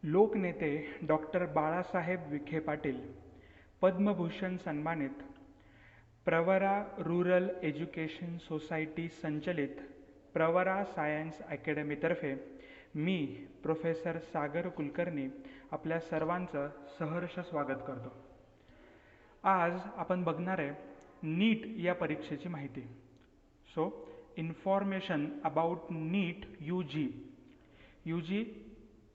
लोकनेते डॉक्टर बाळासाहेब विखे पाटील, पद्मभूषण सन्मानित, Pravara rural education society संचलित प्रवरा सायन्स अकॅडमीतर्फे मी प्रोफेसर सागर कुलकर्णी आपल्या सर्वांचं सहर्ष स्वागत करतो. आज आपण बघणार आहे नीट या परीक्षेची माहिती. So information about NEET UG. UG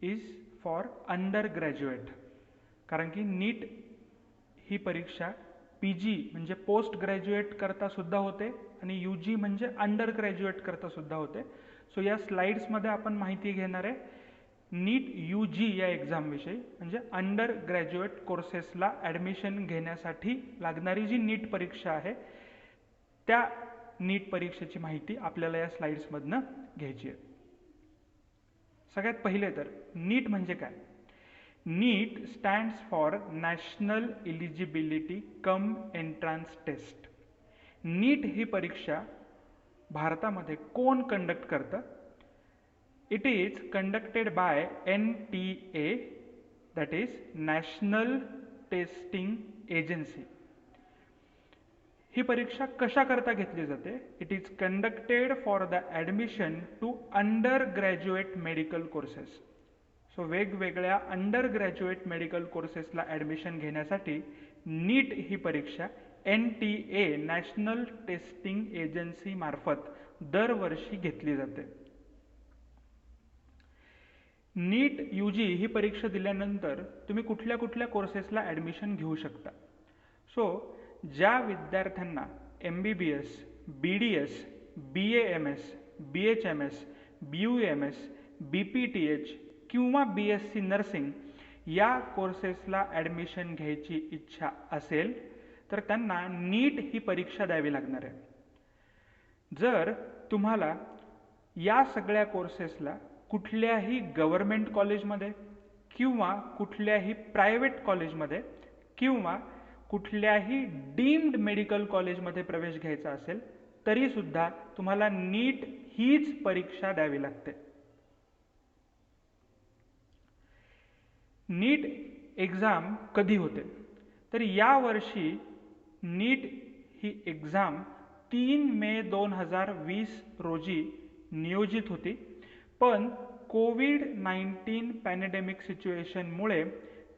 is for undergraduate, कारण की नीट ही परीक्षा PG म्हणजे पोस्ट ग्रॅज्युएट करता सुद्धा होते आणि UG म्हणजे अंडर ग्रॅज्युएट करता सुद्धा होते. सो या स्लाइड्समध्ये आपण माहिती घेणार आहे नीट UG या एक्झामविषयी, म्हणजे अंडर ग्रॅज्युएट कोर्सेसला ॲडमिशन घेण्यासाठी लागणारी जी नीट परीक्षा आहे त्या नीट परीक्षेची माहिती आपल्याला या स्लाइड्समधनं घ्यायची आहे. सगळ्यात पहिले तर नीट म्हणजे काय? NEET stands for national eligibility cum entrance test. NEET ही परीक्षा भारतामध्ये कोण कंडक्ट करतं? It is conducted by NTA, that is national testing agency. ही परीक्षा कशा करता घेतली जाते? It is conducted for the admission to undergraduate medical courses. So वेगवेगळ्या अंडर ग्रॅज्युएट मेडिकल कोर्सेसला ॲडमिशन घेण्यासाठी नीट ही परीक्षा NTA नॅशनल टेस्टिंग एजन्सी मार्फत दरवर्षी घेतली जाते. नीट UG ही परीक्षा दिल्यानंतर तुम्ही कुठल्या कुठल्या कोर्सेसला ॲडमिशन घेऊ शकता? सो ज्या विद्यार्थ्यांना MBBS, BDS, BAMS, BHMS, BUMS, BPTH किंवा BSc नर्सिंग या कोर्सेसला ॲडमिशन घ्यायची इच्छा असेल तर त्यांना नीट ही परीक्षा द्यावी लागणार आहे. जर तुम्हाला या सगळ्या कोर्सेसला कुठल्याही गव्हर्मेंट कॉलेजमध्ये किंवा कुठल्याही प्रायव्हेट कॉलेजमध्ये किंवा कुठल्याही डीम्ड मेडिकल कॉलेजमध्ये प्रवेश घ्यायचा असेल तरीसुद्धा तुम्हाला नीट हीच परीक्षा द्यावी लागते. नीट एक्झाम कधी होते? तर यावर्षी नीट ही एक्झाम 3 मे 2020 रोजी नियोजित होती, पण COVID-19 पॅन्डेमिक सिच्युएशनमुळे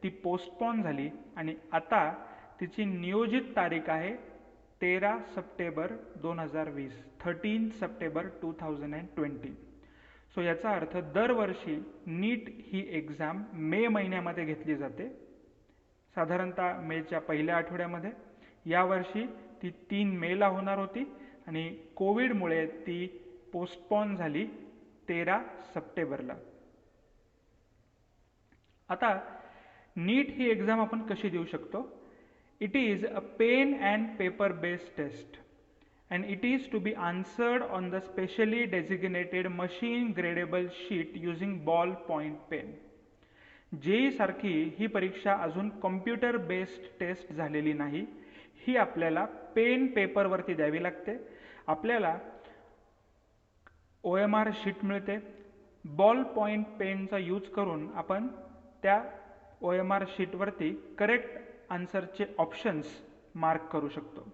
ती पोस्टपोन झाली आणि आता तिची नियोजित तारीख आहे 13 सप्टेंबर 2020, 13 सप्टेंबर 2020. सो याचा अर्थ दरवर्षी नीट ही एक्झाम मे महिन्यामध्ये घेतली जाते, साधारणतः मेच्या पहिल्या आठवड्यामध्ये. यावर्षी ती 3 मेला होणार होती आणि कोविडमुळे ती पोस्टपोन झाली 13 सप्टेंबरला. आता नीट ही एक्झाम आपण कशी देऊ शकतो? It is a pen and paper based test and it is to be answered on the specially designated machine gradable sheet using ball point pen. JEE सारखी ही परीक्षा अजून कॉम्प्युटर बेस्ड टेस्ट झालेली नाही. ही आपल्याला पेन पेपरवरती द्यावी लागते. आपल्याला OMR शीट मिळते. बॉल पॉइंट पेनचा यूज करून आपण त्या OMR शीटवरती करेक्ट आन्सरचे ऑप्शन्स मार्क करू शकतो.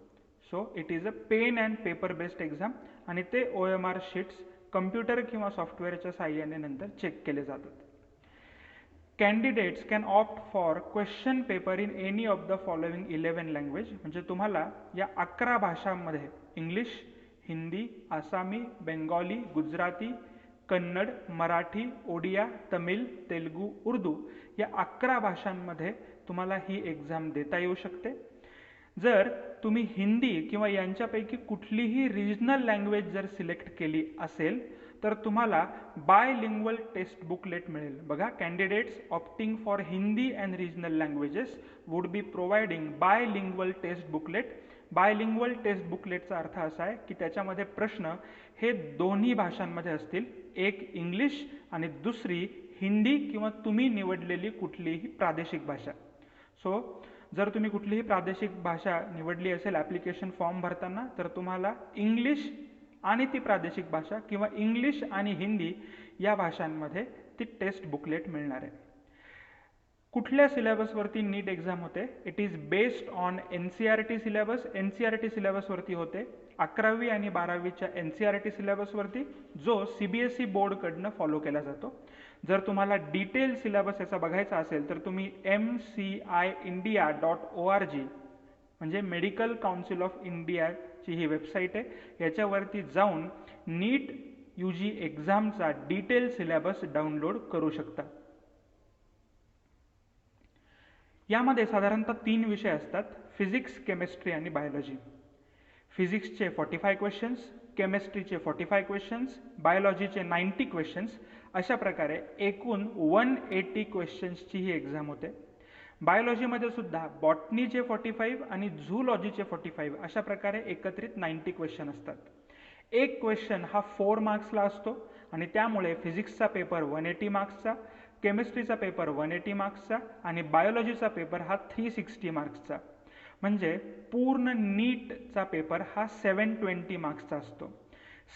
So it is a pen and paper based exam आणि ते OMR शीट्स कम्प्युटर किंवा सॉफ्टवेअरच्या साहाय्याने नंतर चेक केले जातात. Candidates can opt for question paper in any of the following 11 language. म्हणजे तुम्हाला या 11 भाषांमध्ये इंग्लिश, हिंदी, आसामी, बेंगॉली, गुजराती, कन्नड, मराठी, ओडिया, तमिळ, तेलुगू, उर्दू या 11 भाषांमध्ये तुम्हाला ही एक्झाम देता येऊ शकते. जर तुम्ही हिंदी किंवा यांच्यापैकी कुठलीही रिजनल लँग्वेज जर सिलेक्ट केली असेल तर तुम्हाला बायलिंग्वल टेस्ट बुकलेट मिळेल. बघा, candidates opting for Hindi and regional languages would be providing bilingual test booklet. Bilingual test बुकलेटचा अर्थ असा आहे की त्याच्यामध्ये प्रश्न हे दोन्ही भाषांमध्ये असतील, एक इंग्लिश आणि दुसरी हिंदी किंवा तुम्ही निवडलेली कुठलीही प्रादेशिक भाषा. सो जर तुम्ही कुठलीही प्रादेशिक भाषा निवडली असेल ॲप्लिकेशन फॉर्म भरताना तर तुम्हाला इंग्लिश आणि ती प्रादेशिक भाषा किंवा इंग्लिश आणि हिंदी या भाषांमध्ये ती टेस्ट बुकलेट मिळणार आहे. कुठल्या सिलेबसवरती नीट एक्झाम होते? It is based on NCERT syllabus. NCERT सिलेबसवरती होते 11वी आणि 12वीच्या NCERT सिलेबसवरती, जो CBSE बोर्डकडनं फॉलो केला जातो. जर तुम्हाला डिटेल सिलेबस याचा बघायचा असेल तर तुम्ही mciindia.org म्हणजे मेडिकल काउन्सिल ऑफ इंडियाची ही वेबसाईट आहे, याच्यावरती जाऊन नीट UG एक्झामचा डिटेल सिलेबस डाउनलोड करू शकता. यामध्ये साधारणतः 3 विषय असतात: फिजिक्स, केमिस्ट्री आणि बायोलॉजी. फिजिक्सचे 45 क्वेश्चन्स, केमिस्ट्रीचे 45 क्वेश्चन्स, बायोलॉजीचे 90 क्वेश्चन्स, अशा प्रकारे एकूण 180 क्वेश्चन्सची ही एक्झाम होते. बायोलॉजीमध्ये सुद्धा बॉटनीचे 45 आणि झूलॉजीचे 45 अशा प्रकारे एकत्रित 90 क्वेश्चन असतात. एक क्वेश्चन हा 4 मार्क्सला असतो आणि त्यामुळे फिजिक्सचा पेपर 180 मार्क्सचा, केमिस्ट्रीचा पेपर 180 मार्क्सचा आणि बायोलॉजीचा पेपर हा 360 मार्क्सचा. म्हणजे पूर्ण नीटचा पेपर हा 720 मार्क्सचा असतो.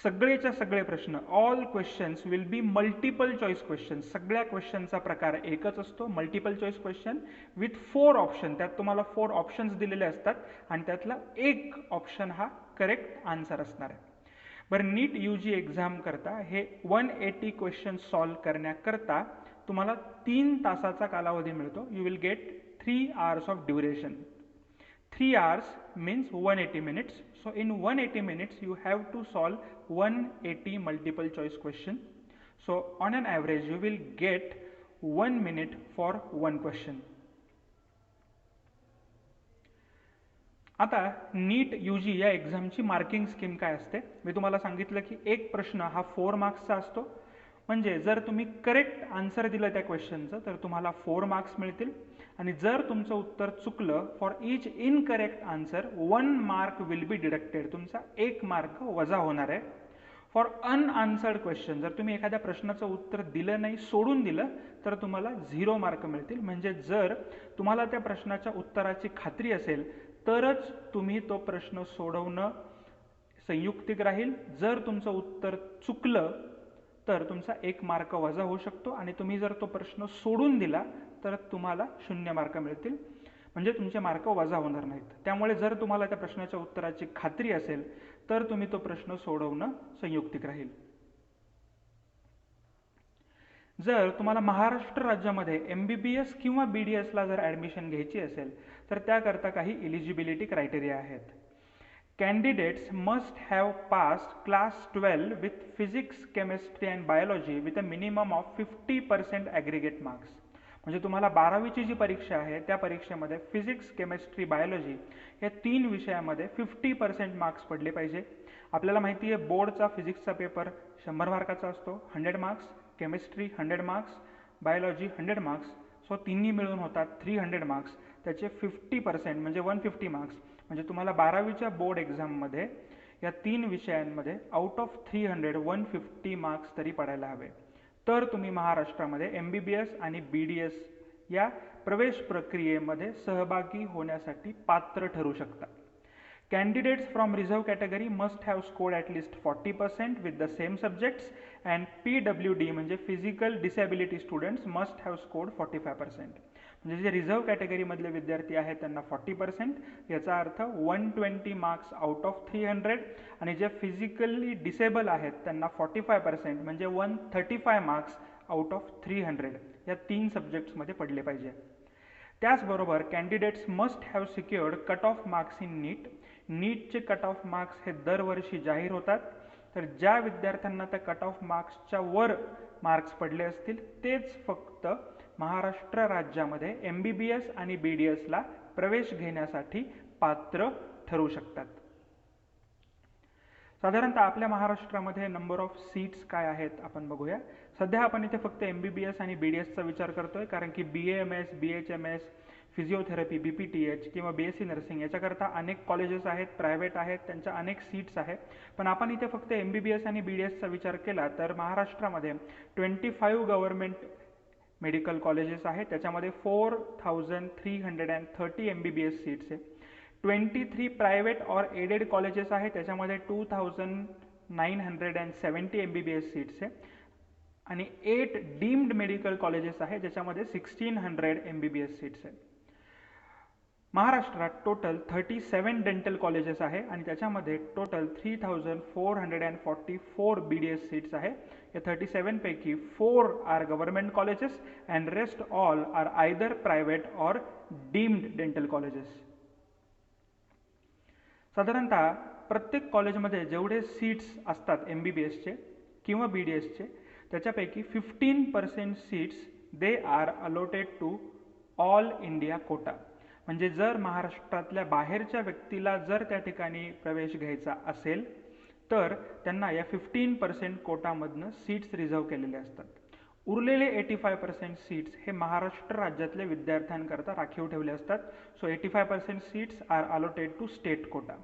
सगळेच्या सगळे प्रश्न, all questions will be multiple choice question. सगळ्या क्वेश्चनचा प्रकार एकच असतो, multiple choice question with 4 option. त्यात तुम्हाला 4 ऑप्शन्स दिलेले असतात आणि त्यातला एक ऑप्शन हा करेक्ट आन्सर असणार आहे. बरं, नीट UG एक्झाम करता हे 180 क्वेश्चन सॉल्व करण्याकरता तुम्हाला 3 तासाचा कालावधी मिळतो. You will get 3 hours of duration. 3 hours means 180 minutes. So in 180 minutes you have to solve 180 multiple choice question. So on an average you will get 1 minute for one question. आता नीट UG या एक्झामची marking scheme काय असते? मी तुम्हाला सांगितलं की एक प्रश्न हा 4 मार्क्सचा असतो. म्हणजे जर तुम्ही करेक्ट आन्सर दिलं त्या क्वेश्चनचं तर तुम्हाला 4 मार्क्स मिळतील आणि जर तुमचं उत्तर चुकलं, for each incorrect answer 1 mark will be deducted. तुमचा 1 मार्क वजा होणार आहे. फॉर अनआन्सर्ड क्वेश्चन, जर तुम्ही एखाद्या प्रश्नाचं उत्तर दिलं नाही, सोडून दिलं, तर तुम्हाला 0 मार्क मिळतील. म्हणजे जर तुम्हाला त्या प्रश्नाच्या उत्तराची खात्री असेल तरच तुम्ही तो प्रश्न सोडवणं संयुक्तिक राहील. जर तुमचं उत्तर चुकलं तर तुमचा 1 मार्क वजा होऊ शकतो आणि तुम्ही जर तो प्रश्न सोडून दिला तर तुम्हाला 0 मार्क मिळतील. म्हणजे तुमचे मार्क वजा होणार नाहीत. त्यामुळे जर तुम्हाला त्या प्रश्नाच्या उत्तराची खात्री असेल तर तुम्ही तो प्रश्न सोडवणं संयुक्तिक राहील. जर तुम्हाला महाराष्ट्र राज्यामध्ये MBBS किंवा BDS ला जर ॲडमिशन घ्यायची असेल तर त्याकरता काही इलिजिबिलिटी क्रायटेरिया आहेत. Candidates must have passed class 12 with physics, chemistry and biology with a minimum of 50% aggregate marks. म्हणजे तुम्हाला 12वीची जी परीक्षा आहे त्या परीक्षेमध्ये फिजिक्स, केमिस्ट्री, बायोलॉजी या 3 विषयामध्ये 50% मार्क्स पडले पाहिजे. आपल्याला माहिती आहे बोर्डचा फिजिक्सचा पेपर 100 मार्काचा असतो, 100 marks, chemistry 100 marks, biology 100 marks. So तिन्ही मिळून होतात 300 मार्क्स. त्याचे 50% म्हणजे 150 मार्क्स. म्हणजे तुम्हाला 12वीच्या बोर्ड एक्झाममध्ये या 3 विषयांमध्ये आउट ऑफ 300 150 मार्क्स तरी पडायला हवे, तर तुम्ही महाराष्ट्रामध्ये MBBS आणि BDS या प्रवेश प्रक्रियेमध्ये सहभागी होण्यासाठी पात्र ठरू शकता. Candidates from reserve category must have scored at least 40% with the same subjects and PWD म्हणजे physical disability students must have scored 45%. म्हणजे जे रिझर्व्ह कॅटेगरीमधले विद्यार्थी आहेत त्यांना 40%, याचा अर्थ 120 मार्क्स आउट ऑफ 300, आणि जे फिजिकली डिसेबल आहेत त्यांना 45% म्हणजे 135 मार्क्स आउट ऑफ 300 या 3 सब्जेक्ट्समध्ये पडले पाहिजे. त्याचबरोबर candidates must have secured cut off marks in NEET. नीटचे कट ऑफ मार्क्स हे दरवर्षी जाहीर होतात, तर ज्या विद्यार्थ्यांना त्या कट ऑफ मार्क्सच्या वर मार्क्स पडले असतील तेच फक्त महाराष्ट्र राज्यामध्ये MBBS आणि BDS ला प्रवेश घेण्यासाठी पात्र ठरू शकतात. साधारणतः आपल्या महाराष्ट्रामध्ये नंबर ऑफ सीट्स काय आहेत आपण बघूया. सध्या आपण इथे फक्त MBBS आणि BDSचा विचार करतोय, कारण की BAMS, BHMS, फिजिओथेरपी, BPTH किंवा BSc नर्सिंग याच्याकरता अनेक कॉलेजेस आहेत, प्रायव्हेट आहेत, त्यांच्या अनेक सीट्स आहेत. पण आपण इथे फक्त MBBS आणि BDSचा विचार केला तर महाराष्ट्रामध्ये 25 गव्हर्नमेंट मेडिकल कॉलेजेस आहेत, त्याच्यामध्ये 4330 MBBS सीट्स आहे. 23 प्रायव्हेट और एडेड कॉलेजेस आहेत, त्याच्यामध्ये 2970 MBBS सीट्स आहे. आणि 8 डीम्ड मेडिकल कॉलेजेस आहे ज्याच्यामध्ये 1600 MBBS सीट्स आहेत. महाराष्ट्रात टोटल 37 डेंटल कॉलेजेस आहे आणि त्याच्यामध्ये टोटल 3444 BDS सीट्स आहे. या 37 पैकी 4 are government colleges and rest all are either private or deemed dental colleges. साधारणतः प्रत्येक कॉलेजमध्ये जेवढे सीट्स असतात MBBSचे किंवा BDSचे त्याच्यापैकी 15% seats they are allotted to all India quota. म्हणजे जर महाराष्ट्रातल्या बाहेरच्या व्यक्तीला जर त्या ठिकाणी प्रवेश घ्यायचा असेल तर त्यांना या 15% कोटामधनं सीट्स रिझर्व केलेले असतात. उरलेले 85% सीट्स हे महाराष्ट्र राज्यातल्या विद्यार्थ्यांकरता राखीव ठेवले असतात. So 85% seats are allotted to state quota.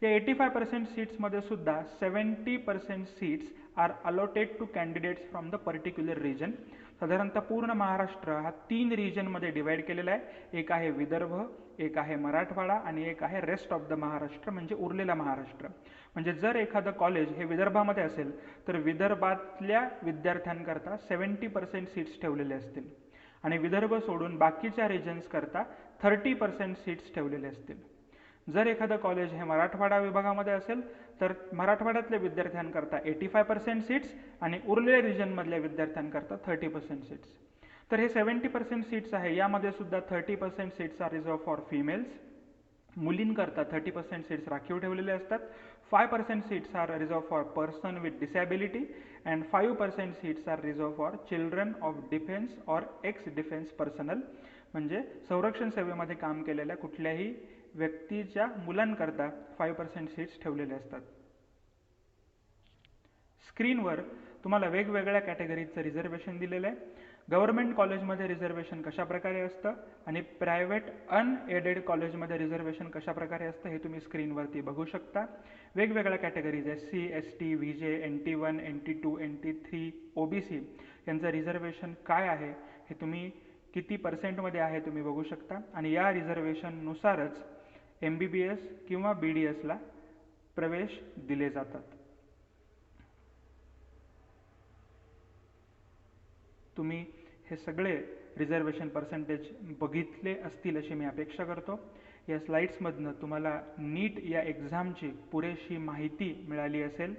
या 85% सीट्समध्ये सुद्धा 70% seats are allotted to candidates from the particular region. साधारणतः पूर्ण महाराष्ट्र हा 3 रिजनमध्ये डिवाइड केलेला आहे. एक आहे विदर्भ, एक आहे मराठवाडा आणि एक आहे रेस्ट ऑफ द महाराष्ट्र म्हणजे उरलेला महाराष्ट्र. म्हणजे जर एखादं कॉलेज हे विदर्भामध्ये असेल तर विदर्भातल्या विद्यार्थ्यांकरता 70% सीट्स ठेवलेले असतील आणि विदर्भ सोडून बाकीच्या रिजन्सकरता 30% सीट्स ठेवलेले असतील. जर एखादं कॉलेज हे मराठवाडा विभागामध्ये असेल तर मराठवाड्यातल्या विद्यार्थ्यांकरता 85% सीट्स आणि उरलेल्या रिजनमधल्या विद्यार्थ्यांकरता 30% सीट्स. तर हे 70% सीट्स आहे यामध्ये सुद्धा 30% seats are reserve for females. मुलींकरता 30% सीट्स राखीव ठेवलेले असतात. 5% seats are reserve for person with disability and 5% seats are reserve for children of defence or ex defence personnel. म्हणजे संरक्षण सेवेमध्ये काम केलेल्या कुठल्याही व्यक्तीच्या मुलांकरता 5% सीट्स ठेवलेले असतात. स्क्रीनवर तुम्हाला वेगवेगळ्या कॅटेगरीजचं रिझर्वेशन दिलेलं आहे. गव्हर्नमेंट कॉलेजमध्ये रिझर्वेशन कशा प्रकारे असतं आणि प्रायव्हेट अनएडेड कॉलेजमध्ये रिझर्वेशन कशा प्रकारे असतं हे तुम्ही स्क्रीनवरती बघू शकता. वेगवेगळ्या categories SC, ST, VJ, NT1, NT2, NT3, OBC यांचं रिझर्वेशन काय आहे हे तुम्ही किती पर्सेंटमध्ये आहे तुम्ही बघू शकता आणि या रिझर्वेशननुसारच MBBS किंवा BDSला प्रवेश दिले जातात. तुम्ही हे सगळे रिझर्वेशन पर्सेंटेज बघितले असतील अशी मी अपेक्षा करतो. या स्लाइड्समधनं तुम्हाला नीट या एक्झामची पुरेशी माहिती मिळाली असेल.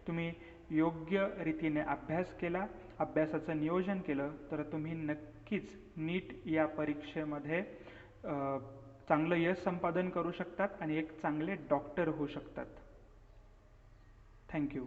तुम्ही योग्य रीतीने अभ्यास केला, अभ्यासाचं नियोजन केलं तर तुम्ही नक्कीच नीट या परीक्षेमध्ये चांगलं यश संपादन करू शकतात आणि एक चांगले डॉक्टर होऊ शकतात. थँक्यू.